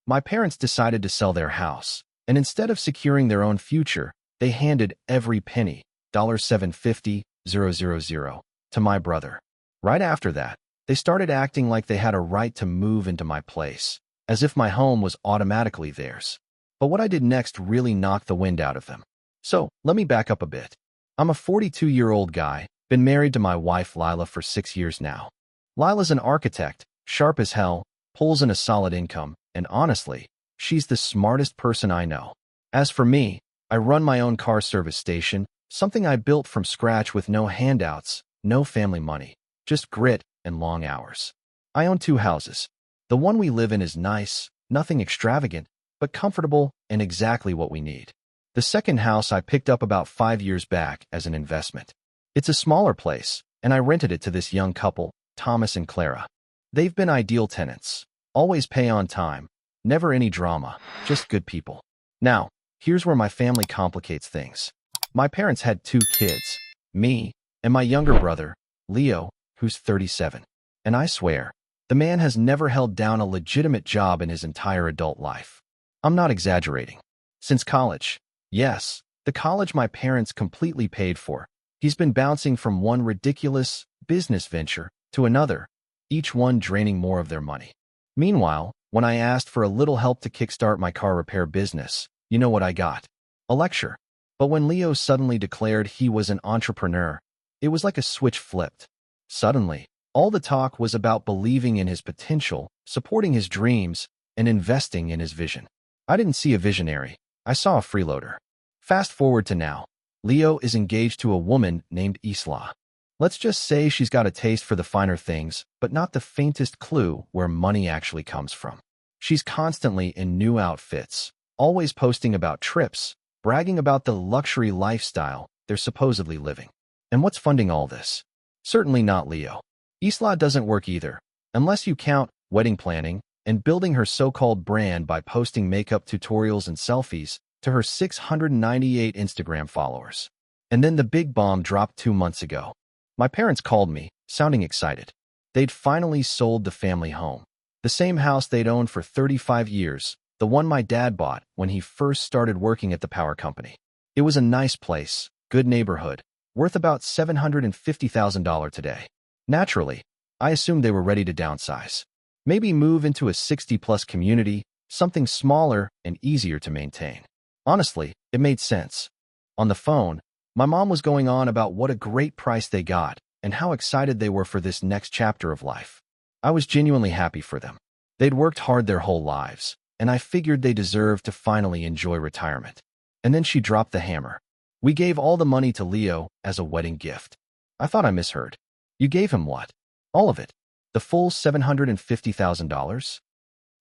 My parents decided to sell their house, and instead of securing their own future, they handed every penny, $750,000, to my brother. Right after that, they started acting like they had a right to move into my place, as if my home was automatically theirs. But what I did next really knocked the wind out of them. So, let me back up a bit. I'm a 42-year-old guy, been married to my wife Lila for 6 years now. Lila's an architect, sharp as hell, pulls in a solid income, and honestly, she's the smartest person I know. As for me, I run my own car service station, something I built from scratch with no handouts, no family money, just grit and long hours. I own 2 houses. The one we live in is nice, nothing extravagant, but comfortable and exactly what we need. The second house I picked up about 5 years back as an investment. It's a smaller place, and I rented it to this young couple, Thomas and Clara. They've been ideal tenants, always pay on time, never any drama, just good people. Now, here's where my family complicates things. My parents had 2 kids, me and my younger brother, Leo, who's 37. And I swear, the man has never held down a legitimate job in his entire adult life. I'm not exaggerating. Since college, yes, the college my parents completely paid for, he's been bouncing from one ridiculous business venture to another, each one draining more of their money. Meanwhile, when I asked for a little help to kickstart my car repair business, you know what I got? A lecture. But when Leo suddenly declared he was an entrepreneur, it was like a switch flipped. Suddenly, all the talk was about believing in his potential, supporting his dreams, and investing in his vision. I didn't see a visionary. I saw a freeloader. Fast forward to now. Leo is engaged to a woman named Isla. Let's just say she's got a taste for the finer things, but not the faintest clue where money actually comes from. She's constantly in new outfits, always posting about trips, bragging about the luxury lifestyle they're supposedly living. And what's funding all this? Certainly not Leo. Isla doesn't work either, unless you count wedding planning and building her so-called brand by posting makeup tutorials and selfies to her 698 Instagram followers. And then the big bomb dropped 2 months ago. My parents called me, sounding excited. They'd finally sold the family home. The same house they'd owned for 35 years, the one my dad bought when he first started working at the power company. It was a nice place, good neighborhood, worth about $750,000 today. Naturally, I assumed they were ready to downsize. Maybe move into a 60-plus community, something smaller and easier to maintain. Honestly, it made sense. On the phone, my mom was going on about what a great price they got and how excited they were for this next chapter of life. I was genuinely happy for them. They'd worked hard their whole lives, and I figured they deserved to finally enjoy retirement. And then she dropped the hammer. We gave all the money to Leo as a wedding gift. I thought I misheard. You gave him what? All of it? The full $750,000?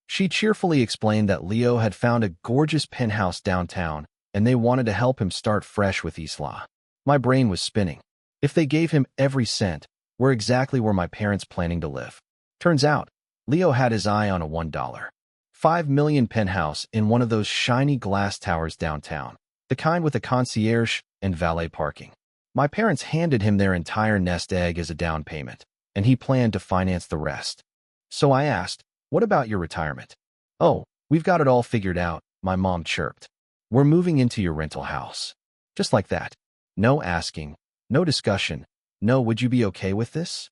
She cheerfully explained that Leo had found a gorgeous penthouse downtown, and they wanted to help him start fresh with Isla. My brain was spinning. If they gave him every cent, where exactly were my parents planning to live? Turns out, Leo had his eye on a $1.5 million penthouse in one of those shiny glass towers downtown, the kind with a concierge and valet parking. My parents handed him their entire nest egg as a down payment, and he planned to finance the rest. So I asked, "What about your retirement?" "Oh, we've got it all figured out," my mom chirped. "We're moving into your rental house." Just like that. No asking, no discussion, no "would you be okay with this?"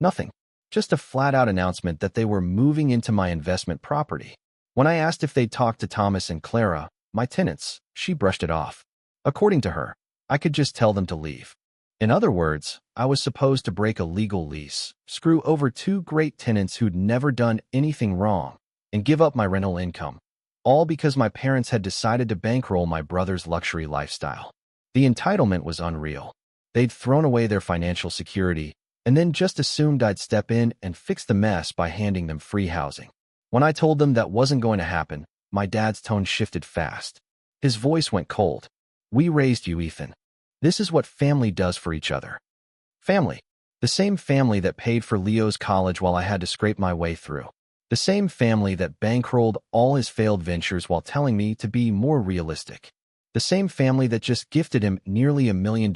Nothing. Just a flat-out announcement that they were moving into my investment property. When I asked if they'd talked to Thomas and Clara, my tenants, she brushed it off. According to her, I could just tell them to leave. In other words, I was supposed to break a legal lease, screw over 2 great tenants who'd never done anything wrong, and give up my rental income, all because my parents had decided to bankroll my brother's luxury lifestyle. The entitlement was unreal. They'd thrown away their financial security and then just assumed I'd step in and fix the mess by handing them free housing. When I told them that wasn't going to happen, my dad's tone shifted fast. His voice went cold. "We raised you, Ethan. This is what family does for each other." Family. The same family that paid for Leo's college while I had to scrape my way through. The same family that bankrolled all his failed ventures while telling me to be more realistic. The same family that just gifted him nearly $1 million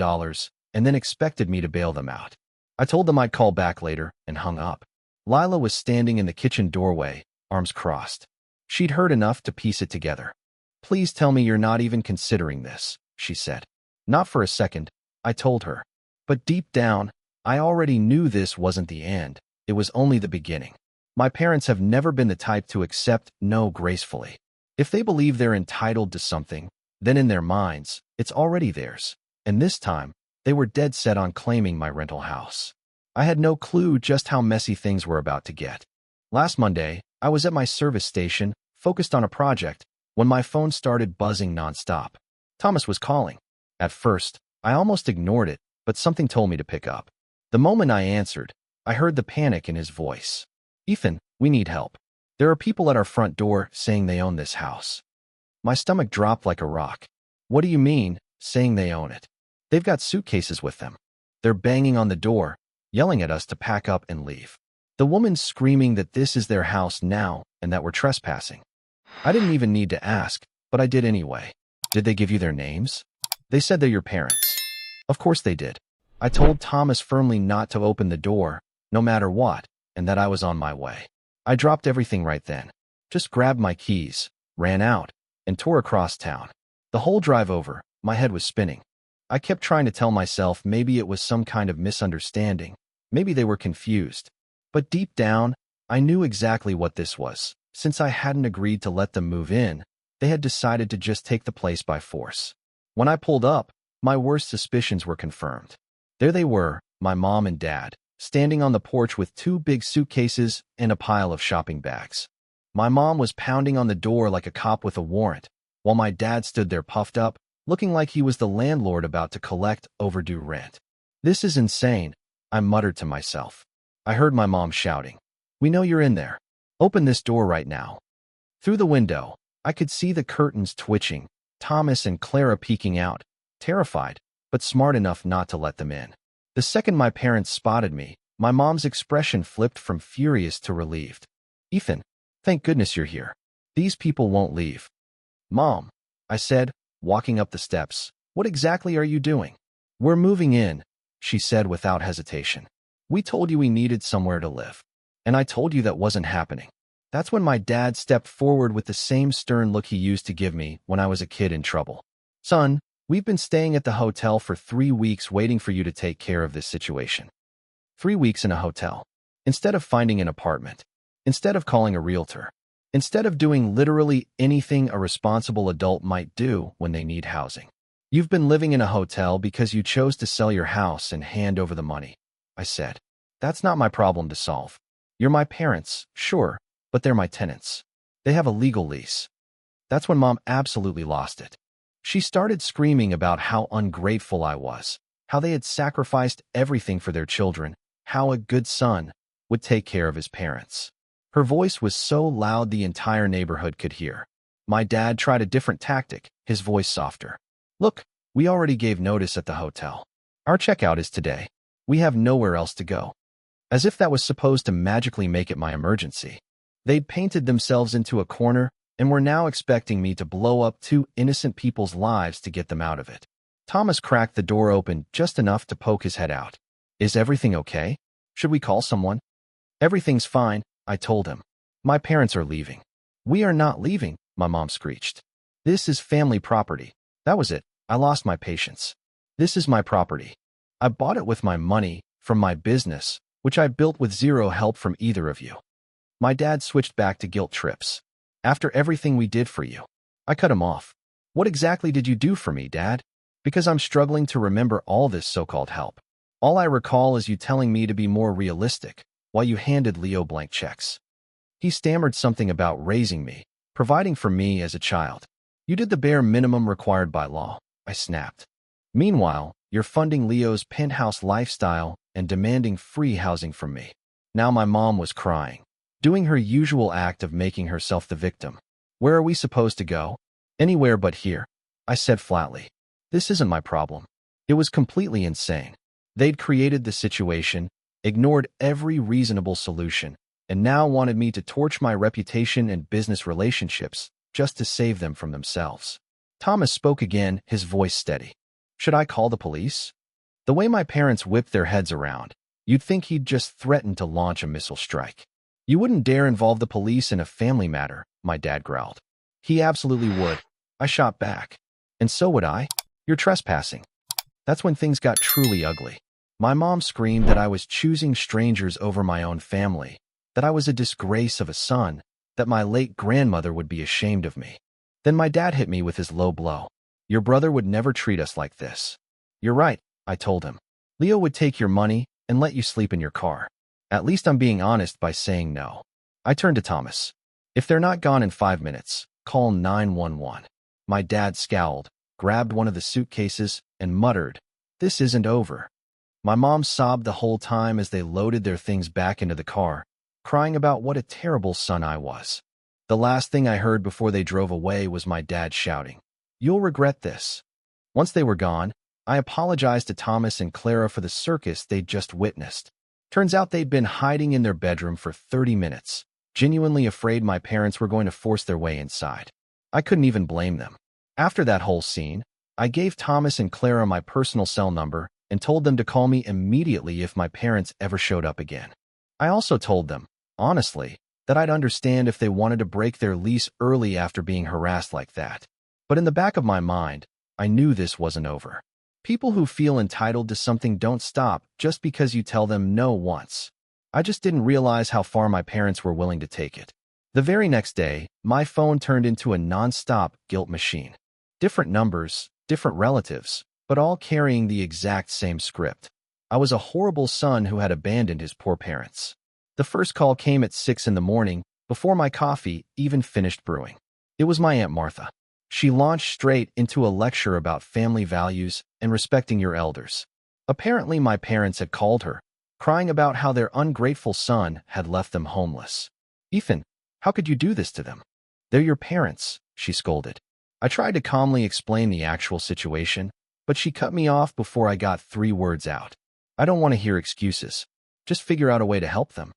and then expected me to bail them out. I told them I'd call back later and hung up. Lila was standing in the kitchen doorway, arms crossed. She'd heard enough to piece it together. "Please tell me you're not even considering this," she said. "Not for a second," I told her. But deep down, I already knew this wasn't the end. It was only the beginning. My parents have never been the type to accept no gracefully. If they believe they're entitled to something, then in their minds, it's already theirs. And this time, they were dead set on claiming my rental house. I had no clue just how messy things were about to get. Last Monday, I was at my service station, focused on a project, when my phone started buzzing nonstop. Thomas was calling. At first, I almost ignored it, but something told me to pick up. The moment I answered, I heard the panic in his voice. "Ethan, we need help. There are people at our front door saying they own this house." My stomach dropped like a rock. "What do you mean, saying they own it?" "They've got suitcases with them. They're banging on the door, yelling at us to pack up and leave. The woman's screaming that this is their house now and that we're trespassing." I didn't even need to ask, but I did anyway. "Did they give you their names?" "They said they're your parents." Of course they did. I told Thomas firmly not to open the door, no matter what, and that I was on my way. I dropped everything right then, just grabbed my keys, ran out, and tore across town. The whole drive over, my head was spinning. I kept trying to tell myself maybe it was some kind of misunderstanding, maybe they were confused. But deep down, I knew exactly what this was. Since I hadn't agreed to let them move in, they had decided to just take the place by force. When I pulled up, my worst suspicions were confirmed. There they were, my mom and dad, standing on the porch with 2 big suitcases and a pile of shopping bags. My mom was pounding on the door like a cop with a warrant, while my dad stood there puffed up, looking like he was the landlord about to collect overdue rent. "This is insane," I muttered to myself. I heard my mom shouting, "We know you're in there. Open this door right now." Through the window, I could see the curtains twitching, Thomas and Clara peeking out, terrified, but smart enough not to let them in. The second my parents spotted me, my mom's expression flipped from furious to relieved. "Ethan, thank goodness you're here. These people won't leave." "Mom," I said, walking up the steps, "what exactly are you doing?" "We're moving in," she said without hesitation. "We told you we needed somewhere to live. And I told you that wasn't happening." That's when my dad stepped forward with the same stern look he used to give me when I was a kid in trouble. "Son, we've been staying at the hotel for 3 weeks waiting for you to take care of this situation." 3 weeks in a hotel. Instead of finding an apartment. Instead of calling a realtor. Instead of doing literally anything a responsible adult might do when they need housing. "You've been living in a hotel because you chose to sell your house and hand over the money," I said. "That's not my problem to solve. You're my parents, sure, but they're my tenants. They have a legal lease." That's when Mom absolutely lost it. She started screaming about how ungrateful I was, how they had sacrificed everything for their children, how a good son would take care of his parents. Her voice was so loud the entire neighborhood could hear. My dad tried a different tactic, his voice softer. "Look, we already gave notice at the hotel. Our checkout is today. We have nowhere else to go." As if that was supposed to magically make it my emergency. They'd painted themselves into a corner and were now expecting me to blow up 2 innocent people's lives to get them out of it. Thomas cracked the door open just enough to poke his head out. "Is everything okay? Should we call someone?" "Everything's fine," I told him. "My parents are leaving." "We are not leaving," my mom screeched. "This is family property." That was it. I lost my patience. "This is my property. I bought it with my money, from my business, which I built with zero help from either of you." My dad switched back to guilt trips. "After everything we did for you." I cut him off. "What exactly did you do for me, Dad?" Because I'm struggling to remember all this so-called help. All I recall is you telling me to be more realistic, while you handed Leo blank checks. He stammered something about raising me, providing for me as a child. "You did the bare minimum required by law," I snapped. "Meanwhile, you're funding Leo's penthouse lifestyle and demanding free housing from me." Now my mom was crying, doing her usual act of making herself the victim. "Where are we supposed to go?" "Anywhere but here," I said flatly. "This isn't my problem." It was completely insane. They'd created the situation, ignored every reasonable solution, and now wanted me to torch my reputation and business relationships just to save them from themselves. Thomas spoke again, his voice steady. "Should I call the police?" The way my parents whipped their heads around, you'd think he'd just threatened to launch a missile strike. You wouldn't dare involve the police in a family matter, my dad growled. He absolutely would. I shot back. And so would I. You're trespassing. That's when things got truly ugly. My mom screamed that I was choosing strangers over my own family, that I was a disgrace of a son, that my late grandmother would be ashamed of me. Then my dad hit me with his low blow. Your brother would never treat us like this. You're right, I told him. Leo would take your money and let you sleep in your car. At least I'm being honest by saying no. I turned to Thomas. If they're not gone in 5 minutes, call 911. My dad scowled, grabbed one of the suitcases, and muttered, "This isn't over." My mom sobbed the whole time as they loaded their things back into the car, crying about what a terrible son I was. The last thing I heard before they drove away was my dad shouting, "You'll regret this." Once they were gone, I apologized to Thomas and Clara for the circus they'd just witnessed. Turns out they'd been hiding in their bedroom for 30 minutes, genuinely afraid my parents were going to force their way inside. I couldn't even blame them. After that whole scene, I gave Thomas and Clara my personal cell number and told them to call me immediately if my parents ever showed up again. I also told them, honestly, that I'd understand if they wanted to break their lease early after being harassed like that. But in the back of my mind, I knew this wasn't over. People who feel entitled to something don't stop just because you tell them no once. I just didn't realize how far my parents were willing to take it. The very next day, my phone turned into a non-stop guilt machine. Different numbers, different relatives, but all carrying the exact same script. I was a horrible son who had abandoned his poor parents. The first call came at 6 in the morning, before my coffee even finished brewing. It was my Aunt Martha. She launched straight into a lecture about family values and respecting your elders. Apparently, my parents had called her, crying about how their ungrateful son had left them homeless. "Ethan, how could you do this to them? They're your parents," she scolded. I tried to calmly explain the actual situation, but she cut me off before I got 3 words out. "I don't want to hear excuses. Just figure out a way to help them."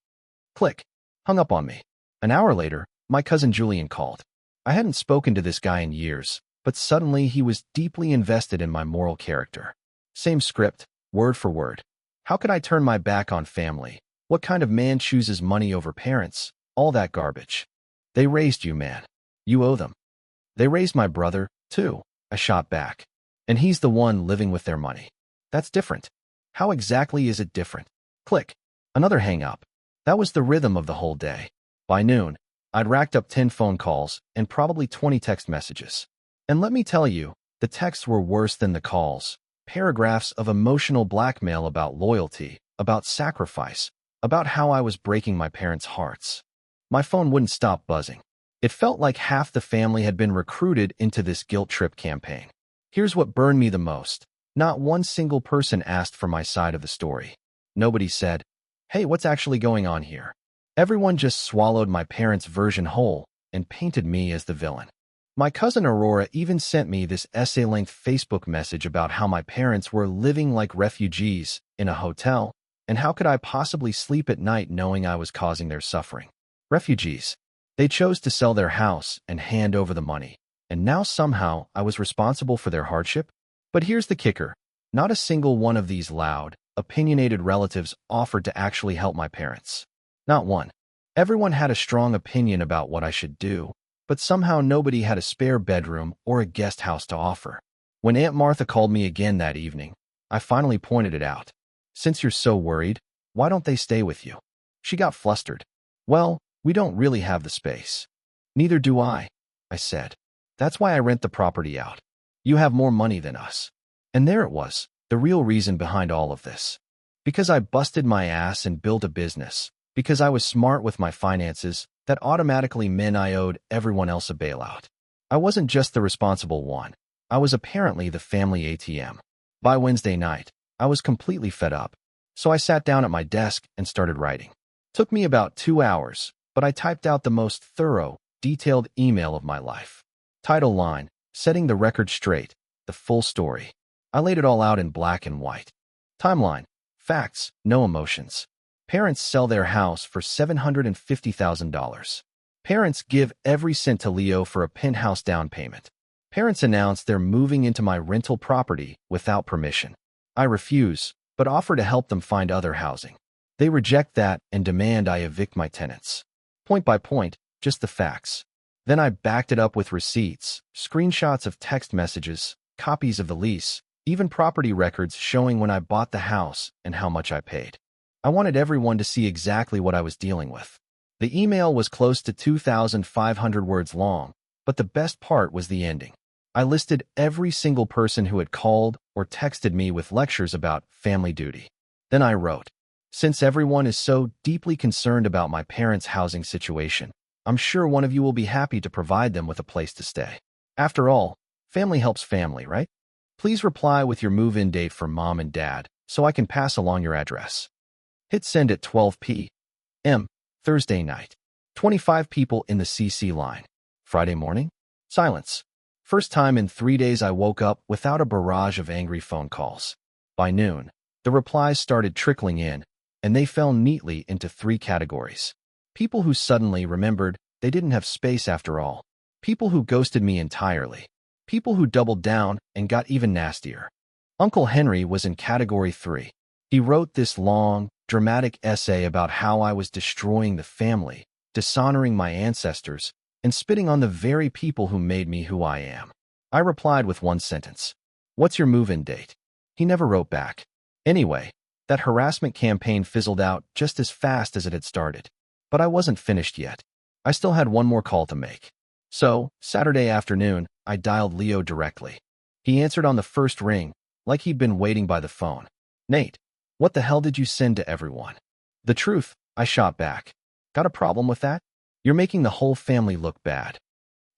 Click. Hung up on me. An hour later, my cousin Julian called. I hadn't spoken to this guy in years, but suddenly he was deeply invested in my moral character. Same script, word for word. How could I turn my back on family? What kind of man chooses money over parents? All that garbage. They raised you, man. You owe them. They raised my brother, too. I shot back. And he's the one living with their money. That's different. How exactly is it different? Click. Another hang-up. That was the rhythm of the whole day. By noon, I'd racked up 10 phone calls and probably 20 text messages. And let me tell you, the texts were worse than the calls. Paragraphs of emotional blackmail about loyalty, about sacrifice, about how I was breaking my parents' hearts. My phone wouldn't stop buzzing. It felt like half the family had been recruited into this guilt trip campaign. Here's what burned me the most. Not one single person asked for my side of the story. Nobody said, "Hey, what's actually going on here?" Everyone just swallowed my parents' version whole and painted me as the villain. My cousin Aurora even sent me this essay-length Facebook message about how my parents were living like refugees in a hotel, and how could I possibly sleep at night knowing I was causing their suffering. Refugees. They chose to sell their house and hand over the money, and now somehow I was responsible for their hardship? But here's the kicker. Not a single one of these loud, opinionated relatives offered to actually help my parents. Not one. Everyone had a strong opinion about what I should do, but somehow nobody had a spare bedroom or a guest house to offer. When Aunt Martha called me again that evening, I finally pointed it out. "Since you're so worried, why don't they stay with you?" She got flustered. "Well, we don't really have the space." "Neither do I," I said. "That's why I rent the property out. You have more money than us." And there it was, the real reason behind all of this. Because I busted my ass and built a business. Because I was smart with my finances, that automatically meant I owed everyone else a bailout. I wasn't just the responsible one. I was apparently the family ATM. By Wednesday night, I was completely fed up. So I sat down at my desk and started writing. Took me about 2 hours, but I typed out the most thorough, detailed email of my life. Title line, setting the record straight, the full story. I laid it all out in black and white. Timeline, facts, no emotions. Parents sell their house for $750,000. Parents give every cent to Leo for a penthouse down payment. Parents announce they're moving into my rental property without permission. I refuse, but offer to help them find other housing. They reject that and demand I evict my tenants. Point by point, just the facts. Then I backed it up with receipts, screenshots of text messages, copies of the lease, even property records showing when I bought the house and how much I paid. I wanted everyone to see exactly what I was dealing with. The email was close to 2,500 words long, but the best part was the ending. I listed every single person who had called or texted me with lectures about family duty. Then I wrote, "Since everyone is so deeply concerned about my parents' housing situation, I'm sure one of you will be happy to provide them with a place to stay. After all, family helps family, right? Please reply with your move-in date for mom and dad so I can pass along your address." Hit send at 12 p.m. Thursday night. 25 people in the CC line. Friday morning? Silence. First time in 3 days I woke up without a barrage of angry phone calls. By noon, the replies started trickling in, and they fell neatly into 3 categories. People who suddenly remembered they didn't have space after all. People who ghosted me entirely. People who doubled down and got even nastier. Uncle Henry was in category 3. He wrote this long, dramatic essay about how I was destroying the family, dishonoring my ancestors, and spitting on the very people who made me who I am. I replied with one sentence. "What's your move-in date?" He never wrote back. Anyway, that harassment campaign fizzled out just as fast as it had started. But I wasn't finished yet. I still had one more call to make. So, Saturday afternoon, I dialed Leo directly. He answered on the first ring, like he'd been waiting by the phone. "Nate, what the hell did you send to everyone?" "The truth," I shot back. "Got a problem with that? You're making the whole family look bad."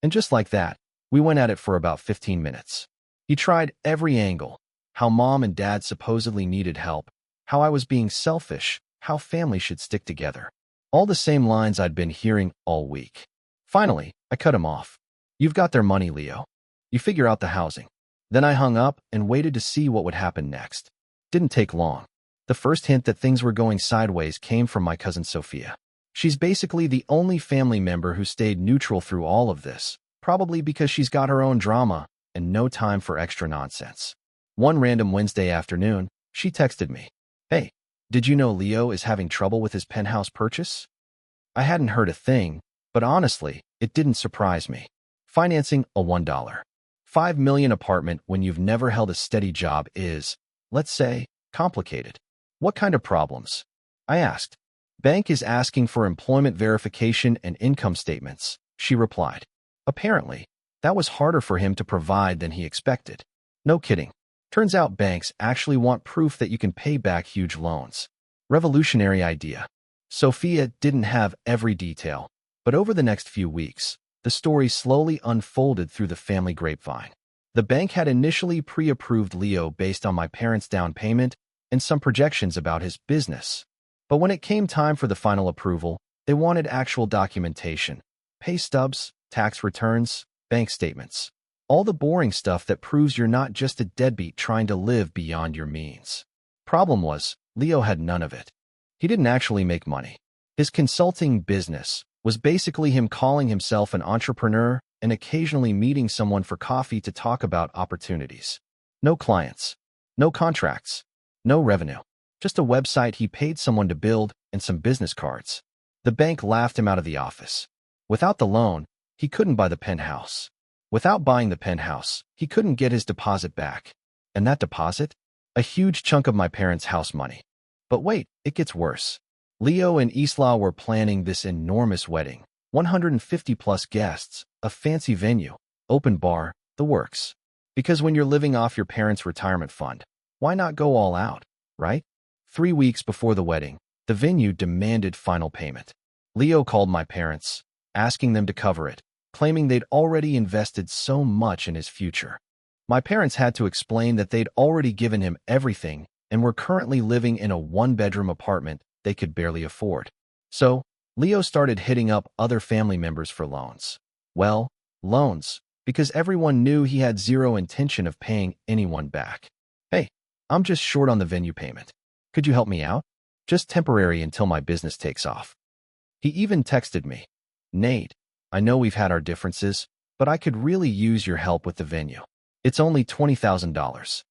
And just like that, we went at it for about 15 minutes. He tried every angle. How mom and dad supposedly needed help, how I was being selfish, how family should stick together. All the same lines I'd been hearing all week. Finally, I cut him off. "You've got their money, Leo. You figure out the housing." Then I hung up and waited to see what would happen next. Didn't take long. The first hint that things were going sideways came from my cousin Sophia. She's basically the only family member who stayed neutral through all of this, probably because she's got her own drama and no time for extra nonsense. One random Wednesday afternoon, she texted me, "Hey, did you know Leo is having trouble with his penthouse purchase?" I hadn't heard a thing, but honestly, it didn't surprise me. Financing a $1.5 million apartment when you've never held a steady job is, let's say, complicated. "What kind of problems?" I asked. "Bank is asking for employment verification and income statements," she replied. Apparently, that was harder for him to provide than he expected. No kidding. Turns out banks actually want proof that you can pay back huge loans. Revolutionary idea. Sophia didn't have every detail, but over the next few weeks, the story slowly unfolded through the family grapevine. The bank had initially pre-approved Leo based on my parents' down payment and some projections about his business. But when it came time for the final approval, they wanted actual documentation, pay stubs, tax returns, bank statements, all the boring stuff that proves you're not just a deadbeat trying to live beyond your means. Problem was, Leo had none of it. He didn't actually make money. His consulting business was basically him calling himself an entrepreneur and occasionally meeting someone for coffee to talk about opportunities. No clients, no contracts, no revenue. Just a website he paid someone to build and some business cards. The bank laughed him out of the office. Without the loan, he couldn't buy the penthouse. Without buying the penthouse, he couldn't get his deposit back. And that deposit? A huge chunk of my parents' house money. But wait, it gets worse. Leo and Isla were planning this enormous wedding. 150 plus guests, a fancy venue, open bar, the works. Because when you're living off your parents' retirement fund, why not go all out, right? 3 weeks before the wedding, the venue demanded final payment. Leo called my parents, asking them to cover it, claiming they'd already invested so much in his future. My parents had to explain that they'd already given him everything and were currently living in a one-bedroom apartment they could barely afford. So, Leo started hitting up other family members for loans. Well, loans, because everyone knew he had zero intention of paying anyone back. "Hey, I'm just short on the venue payment. Could you help me out? Just temporary until my business takes off." He even texted me, "Nate, I know we've had our differences, but I could really use your help with the venue. It's only $20,000.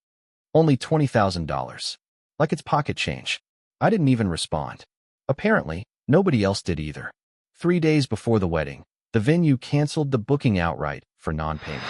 Only $20,000. Like it's pocket change. I didn't even respond. Apparently, nobody else did either. 3 days before the wedding, the venue canceled the booking outright for non-payment.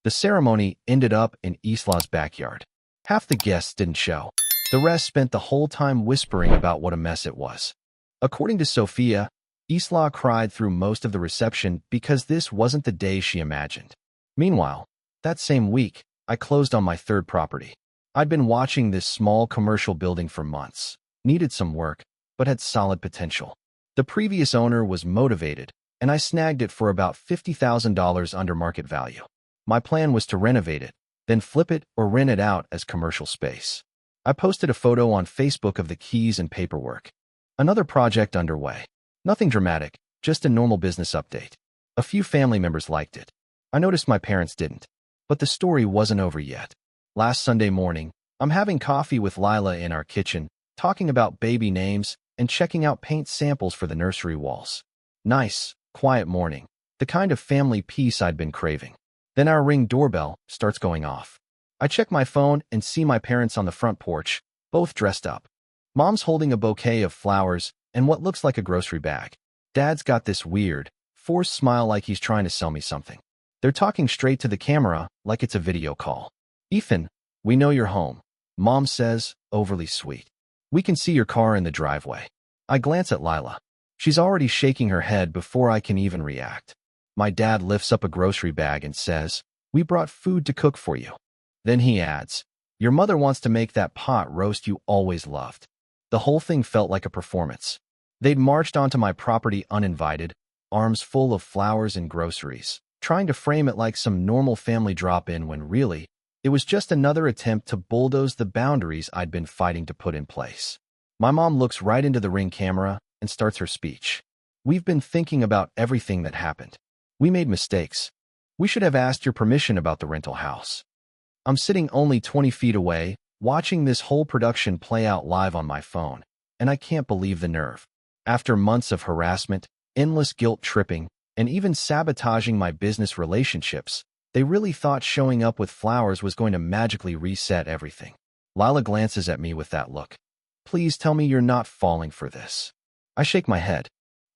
The ceremony ended up in Isla's backyard. Half the guests didn't show. The rest spent the whole time whispering about what a mess it was. According to Sophia, Isla cried through most of the reception because this wasn't the day she imagined. Meanwhile, that same week, I closed on my third property. I'd been watching this small commercial building for months, needed some work, but had solid potential. The previous owner was motivated, and I snagged it for about $50,000 under market value. My plan was to renovate it, then flip it or rent it out as commercial space. I posted a photo on Facebook of the keys and paperwork. Another project underway. Nothing dramatic, just a normal business update. A few family members liked it. I noticed my parents didn't. But the story wasn't over yet. Last Sunday morning, I'm having coffee with Lila in our kitchen, talking about baby names and checking out paint samples for the nursery walls. Nice, quiet morning, the kind of family peace I'd been craving. Then our Ring doorbell starts going off. I check my phone and see my parents on the front porch, both dressed up. Mom's holding a bouquet of flowers and what looks like a grocery bag. Dad's got this weird, forced smile like he's trying to sell me something. They're talking straight to the camera like it's a video call. "Ethan, we know you're home," Mom says, overly sweet. "We can see your car in the driveway." I glance at Lila. She's already shaking her head before I can even react. My dad lifts up a grocery bag and says, "We brought food to cook for you." Then he adds, "Your mother wants to make that pot roast you always loved." The whole thing felt like a performance. They'd marched onto my property uninvited, arms full of flowers and groceries, trying to frame it like some normal family drop-in when really, it was just another attempt to bulldoze the boundaries I'd been fighting to put in place. My mom looks right into the Ring camera and starts her speech. "We've been thinking about everything that happened. We made mistakes. We should have asked your permission about the rental house." I'm sitting only 20 feet away, watching this whole production play out live on my phone, and I can't believe the nerve. After months of harassment, endless guilt tripping, and even sabotaging my business relationships, they really thought showing up with flowers was going to magically reset everything. Lila glances at me with that look. "Please tell me you're not falling for this." I shake my head.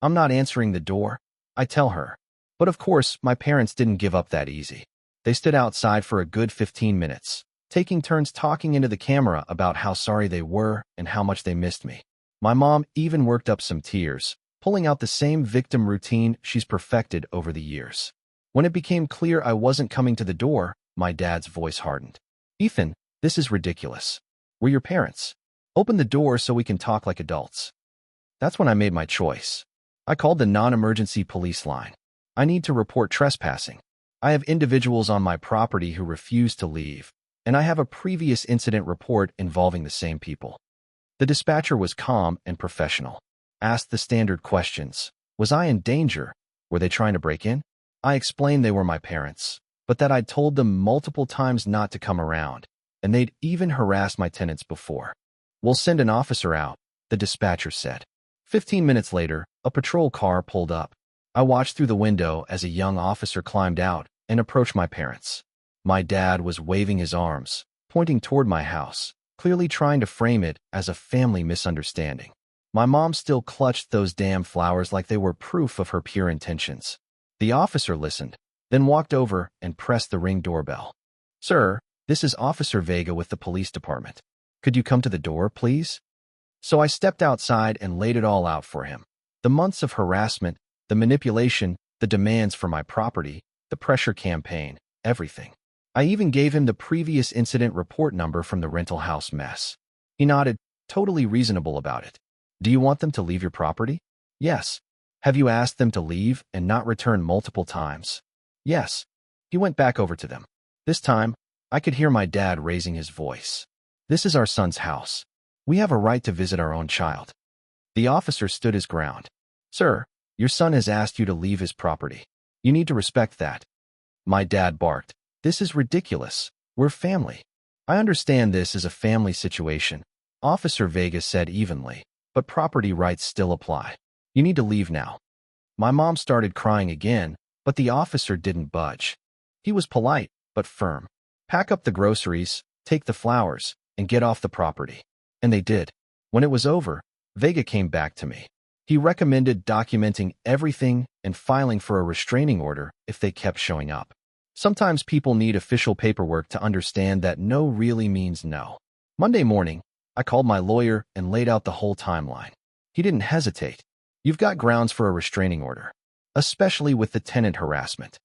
I'm not answering the door, I tell her. But of course, my parents didn't give up that easy. They stood outside for a good 15 minutes, taking turns talking into the camera about how sorry they were and how much they missed me. My mom even worked up some tears, pulling out the same victim routine she's perfected over the years. When it became clear I wasn't coming to the door, my dad's voice hardened. "Ethan, this is ridiculous. We're your parents. Open the door so we can talk like adults." That's when I made my choice. I called the non-emergency police line. I need to report trespassing. I have individuals on my property who refuse to leave, and I have a previous incident report involving the same people. The dispatcher was calm and professional. Asked the standard questions. Was I in danger? Were they trying to break in? I explained they were my parents, but that I'd told them multiple times not to come around, and they'd even harassed my tenants before. "We'll send an officer out," the dispatcher said. 15 minutes later, a patrol car pulled up. I watched through the window as a young officer climbed out and approached my parents. My dad was waving his arms, pointing toward my house, clearly trying to frame it as a family misunderstanding. My mom still clutched those damn flowers like they were proof of her pure intentions. The officer listened, then walked over and pressed the Ring doorbell. "Sir, this is Officer Vega with the police department. Could you come to the door, please?" So I stepped outside and laid it all out for him. The months of harassment, the manipulation, the demands for my property, the pressure campaign, everything. I even gave him the previous incident report number from the rental house mess. He nodded, totally reasonable about it. "Do you want them to leave your property?" "Yes." "Have you asked them to leave and not return multiple times?" "Yes." He went back over to them. This time, I could hear my dad raising his voice. "This is our son's house. We have a right to visit our own child." The officer stood his ground. "Sir, your son has asked you to leave his property. You need to respect that." My dad barked. "This is ridiculous. We're family." "I understand this is a family situation," Officer Vega said evenly, "but property rights still apply. You need to leave now." My mom started crying again, but the officer didn't budge. He was polite, but firm. "Pack up the groceries, take the flowers, and get off the property." And they did. When it was over, Vega came back to me. He recommended documenting everything and filing for a restraining order if they kept showing up. Sometimes people need official paperwork to understand that no really means no. Monday morning, I called my lawyer and laid out the whole timeline. He didn't hesitate. You've got grounds for a restraining order, especially with the tenant harassment.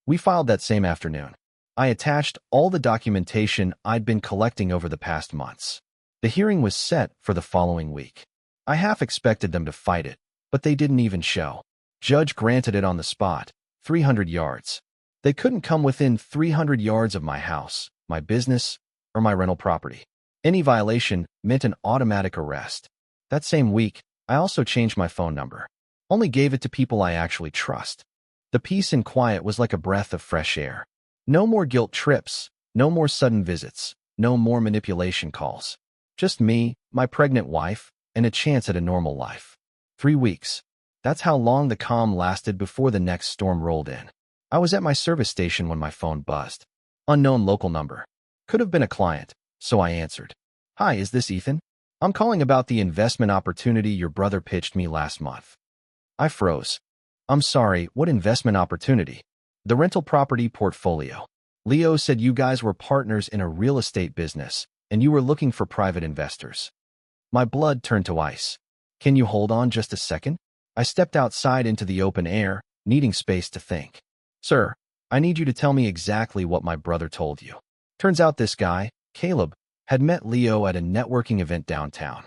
We filed that same afternoon. I attached all the documentation I'd been collecting over the past months. The hearing was set for the following week. I half expected them to fight it, but they didn't even show. Judge granted it on the spot, 300 yards. They couldn't come within 300 yards of my house, my business, or my rental property. Any violation meant an automatic arrest. That same week, I also changed my phone number. Only gave it to people I actually trust. The peace and quiet was like a breath of fresh air. No more guilt trips, no more sudden visits, no more manipulation calls. Just me, my pregnant wife, and a chance at a normal life. 3 weeks. That's how long the calm lasted before the next storm rolled in. I was at my service station when my phone buzzed. Unknown local number. Could have been a client, so I answered. Hi, is this Ethan? I'm calling about the investment opportunity your brother pitched me last month. I froze. I'm sorry, what investment opportunity? The rental property portfolio. Leo said you guys were partners in a real estate business, and you were looking for private investors. My blood turned to ice. Can you hold on just a second? I stepped outside into the open air, needing space to think. Sir, I need you to tell me exactly what my brother told you. Turns out this guy, Caleb, had met Leo at a networking event downtown.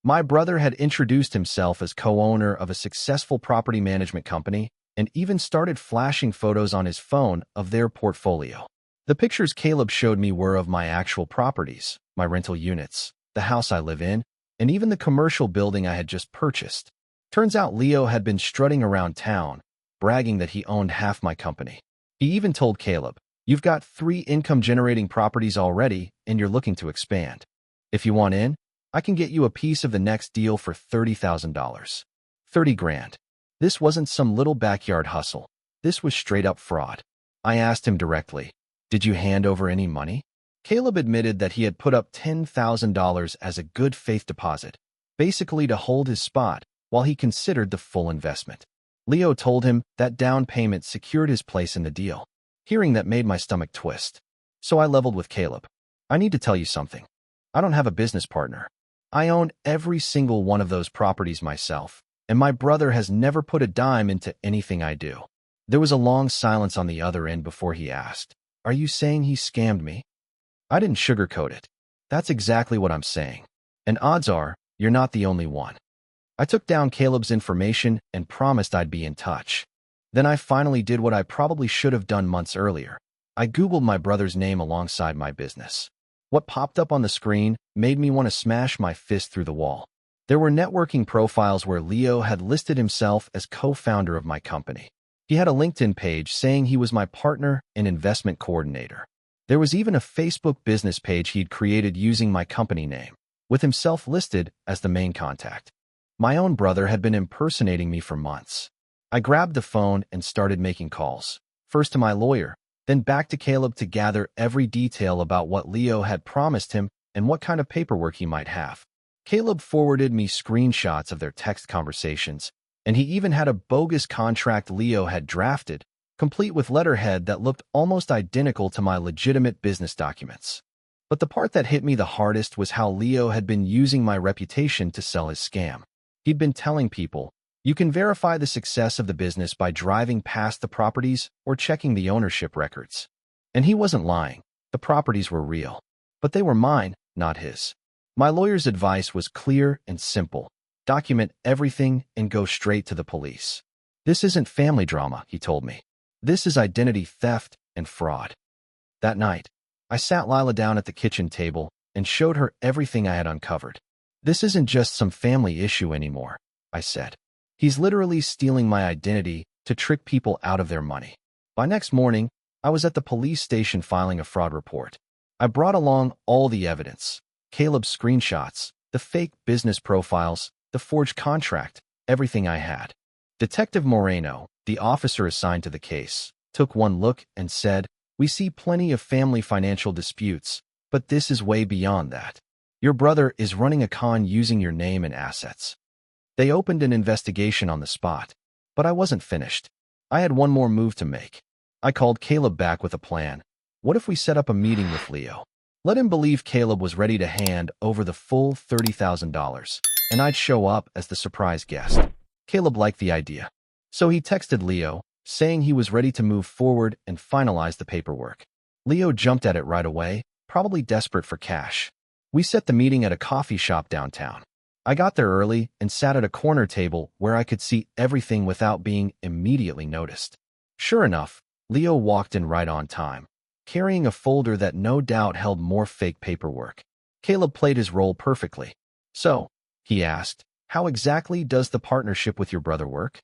My brother had introduced himself as co-owner of a successful property management company and even started flashing photos on his phone of their portfolio. The pictures Caleb showed me were of my actual properties, my rental units, the house I live in, and even the commercial building I had just purchased. Turns out Leo had been strutting around town, bragging that he owned half my company. He even told Caleb, "You've got 3 income-generating properties already, and you're looking to expand. If you want in, I can get you a piece of the next deal for $30,000. 30 grand. This wasn't some little backyard hustle. This was straight-up fraud. I asked him directly, "Did you hand over any money?" Caleb admitted that he had put up $10,000 as a good faith deposit, basically to hold his spot while he considered the full investment. Leo told him that down payment secured his place in the deal. Hearing that made my stomach twist. So I leveled with Caleb. I need to tell you something. I don't have a business partner. I own every single one of those properties myself, and my brother has never put a dime into anything I do. There was a long silence on the other end before he asked, "Are you saying he scammed me?" I didn't sugarcoat it. That's exactly what I'm saying. And odds are, you're not the only one. I took down Caleb's information and promised I'd be in touch. Then I finally did what I probably should have done months earlier. I Googled my brother's name alongside my business. What popped up on the screen made me want to smash my fist through the wall. There were networking profiles where Leo had listed himself as co-founder of my company. He had a LinkedIn page saying he was my partner and investment coordinator. There was even a Facebook business page he'd created using my company name, with himself listed as the main contact. My own brother had been impersonating me for months. I grabbed the phone and started making calls, first to my lawyer, then back to Caleb to gather every detail about what Leo had promised him and what kind of paperwork he might have. Caleb forwarded me screenshots of their text conversations, and he even had a bogus contract Leo had drafted, complete with letterhead that looked almost identical to my legitimate business documents. But the part that hit me the hardest was how Leo had been using my reputation to sell his scam. He'd been telling people, "You can verify the success of the business by driving past the properties or checking the ownership records." And he wasn't lying. The properties were real. But they were mine, not his. My lawyer's advice was clear and simple. Document everything and go straight to the police. This isn't family drama, he told me. This is identity theft and fraud. That night, I sat Lila down at the kitchen table and showed her everything I had uncovered. "This isn't just some family issue anymore," I said. "He's literally stealing my identity to trick people out of their money." By next morning, I was at the police station filing a fraud report. I brought along all the evidence: Caleb's screenshots, the fake business profiles, the forged contract, everything I had. Detective Moreno, the officer assigned to the case, took one look and said, "We see plenty of family financial disputes, but this is way beyond that. Your brother is running a con using your name and assets. They opened an investigation on the spot, but I wasn't finished. I had one more move to make. I called Caleb back with a plan. What if we set up a meeting with Leo? Let him believe Caleb was ready to hand over the full $30,000, and I'd show up as the surprise guest. Caleb liked the idea. So he texted Leo, saying he was ready to move forward and finalize the paperwork. Leo jumped at it right away, probably desperate for cash. We set the meeting at a coffee shop downtown. I got there early and sat at a corner table where I could see everything without being immediately noticed. Sure enough, Leo walked in right on time, carrying a folder that no doubt held more fake paperwork. Caleb played his role perfectly. So, he asked, how exactly does the partnership with your brother work?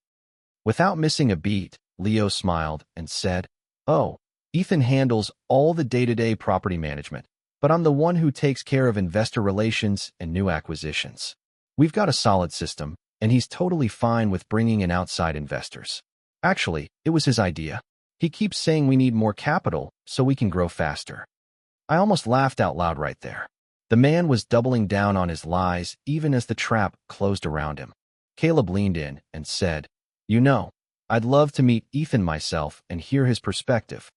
Without missing a beat, Leo smiled and said, oh, Ethan handles all the day-to-day property management, but I'm the one who takes care of investor relations and new acquisitions. We've got a solid system, and he's totally fine with bringing in outside investors. Actually, it was his idea. He keeps saying we need more capital so we can grow faster. I almost laughed out loud right there. The man was doubling down on his lies even as the trap closed around him. Caleb leaned in and said, you know, I'd love to meet Ethan myself and hear his perspective.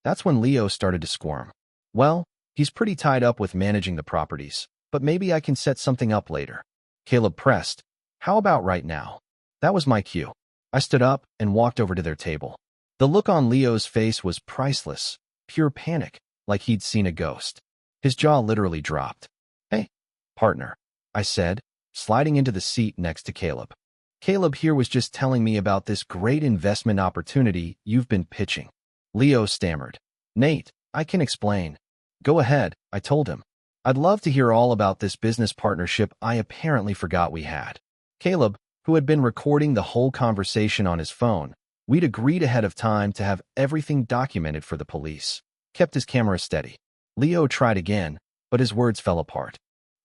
That's when Leo started to squirm. Well, he's pretty tied up with managing the properties, but maybe I can set something up later. Caleb pressed, how about right now? That was my cue. I stood up and walked over to their table. The look on Leo's face was priceless, pure panic, like he'd seen a ghost. His jaw literally dropped. Hey, partner, I said, sliding into the seat next to Caleb. Caleb here was just telling me about this great investment opportunity you've been pitching. Leo stammered. Nate, I can explain. Go ahead, I told him. I'd love to hear all about this business partnership I apparently forgot we had. Caleb, who had been recording the whole conversation on his phone, we'd agreed ahead of time to have everything documented for the police, kept his camera steady. Leo tried again, but his words fell apart.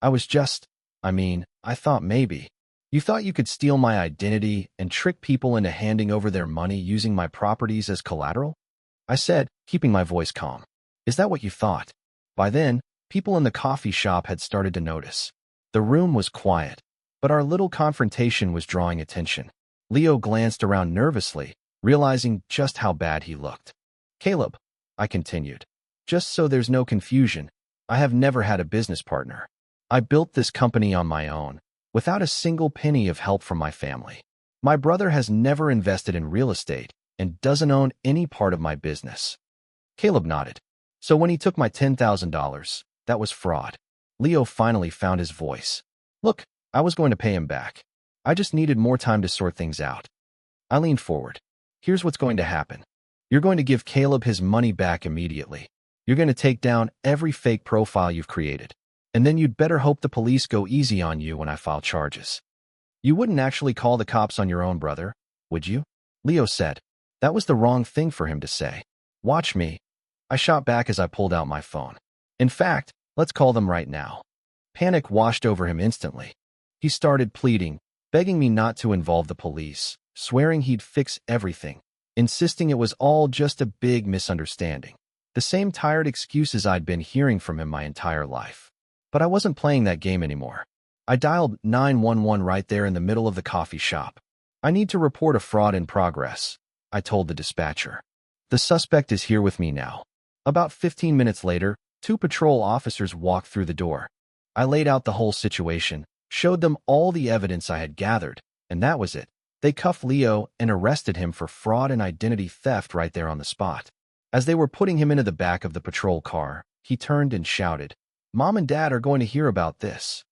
I thought maybe. You thought you could steal my identity and trick people into handing over their money using my properties as collateral? I said, keeping my voice calm. Is that what you thought? By then, people in the coffee shop had started to notice. The room was quiet, but our little confrontation was drawing attention. Leo glanced around nervously, realizing just how bad he looked. Caleb, I continued, just so there's no confusion, I have never had a business partner. I built this company on my own, without a single penny of help from my family. My brother has never invested in real estate and doesn't own any part of my business. Caleb nodded. So when he took my $10,000, that was fraud. Leo finally found his voice. Look, I was going to pay him back. I just needed more time to sort things out. I leaned forward. Here's what's going to happen. You're going to give Caleb his money back immediately. You're going to take down every fake profile you've created. And then you'd better hope the police go easy on you when I file charges. You wouldn't actually call the cops on your own brother, would you? Leo said. That was the wrong thing for him to say. Watch me. I shot back as I pulled out my phone. In fact, let's call them right now. Panic washed over him instantly. He started pleading, begging me not to involve the police, swearing he'd fix everything, insisting it was all just a big misunderstanding. The same tired excuses I'd been hearing from him my entire life. But I wasn't playing that game anymore. I dialed 911 right there in the middle of the coffee shop. I need to report a fraud in progress, I told the dispatcher. The suspect is here with me now. About 15 minutes later, 2 patrol officers walked through the door. I laid out the whole situation, showed them all the evidence I had gathered, and that was it. They cuffed Leo and arrested him for fraud and identity theft right there on the spot. As they were putting him into the back of the patrol car, he turned and shouted, Mom and Dad are going to hear about this.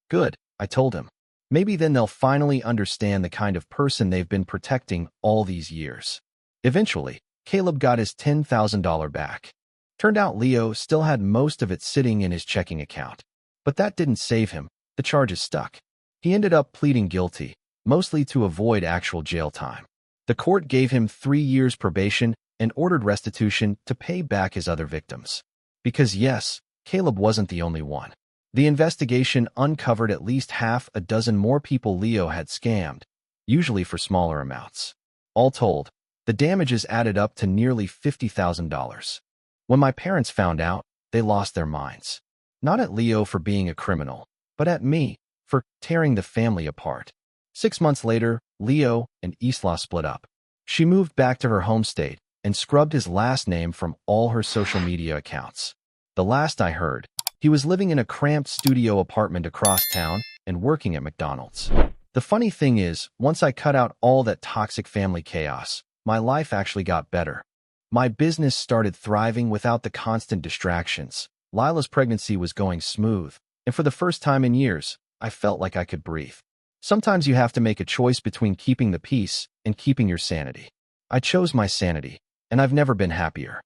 Good, I told him. Maybe then they'll finally understand the kind of person they've been protecting all these years. Eventually, Caleb got his $10,000 back. Turned out Leo still had most of it sitting in his checking account. But that didn't save him. The charges stuck. He ended up pleading guilty, mostly to avoid actual jail time. The court gave him 3 years probation and ordered restitution to pay back his other victims. Because yes, Caleb wasn't the only one. The investigation uncovered at least half a dozen more people Leo had scammed, usually for smaller amounts. All told, the damages added up to nearly $50,000. When my parents found out, they lost their minds. Not at Leo for being a criminal, but at me for tearing the family apart. 6 months later, Leo and Isla split up. She moved back to her home state and scrubbed his last name from all her social media accounts. The last I heard, he was living in a cramped studio apartment across town and working at McDonald's. The funny thing is, once I cut out all that toxic family chaos, my life actually got better. My business started thriving without the constant distractions. Lila's pregnancy was going smooth, and for the first time in years, I felt like I could breathe. Sometimes you have to make a choice between keeping the peace and keeping your sanity. I chose my sanity, and I've never been happier.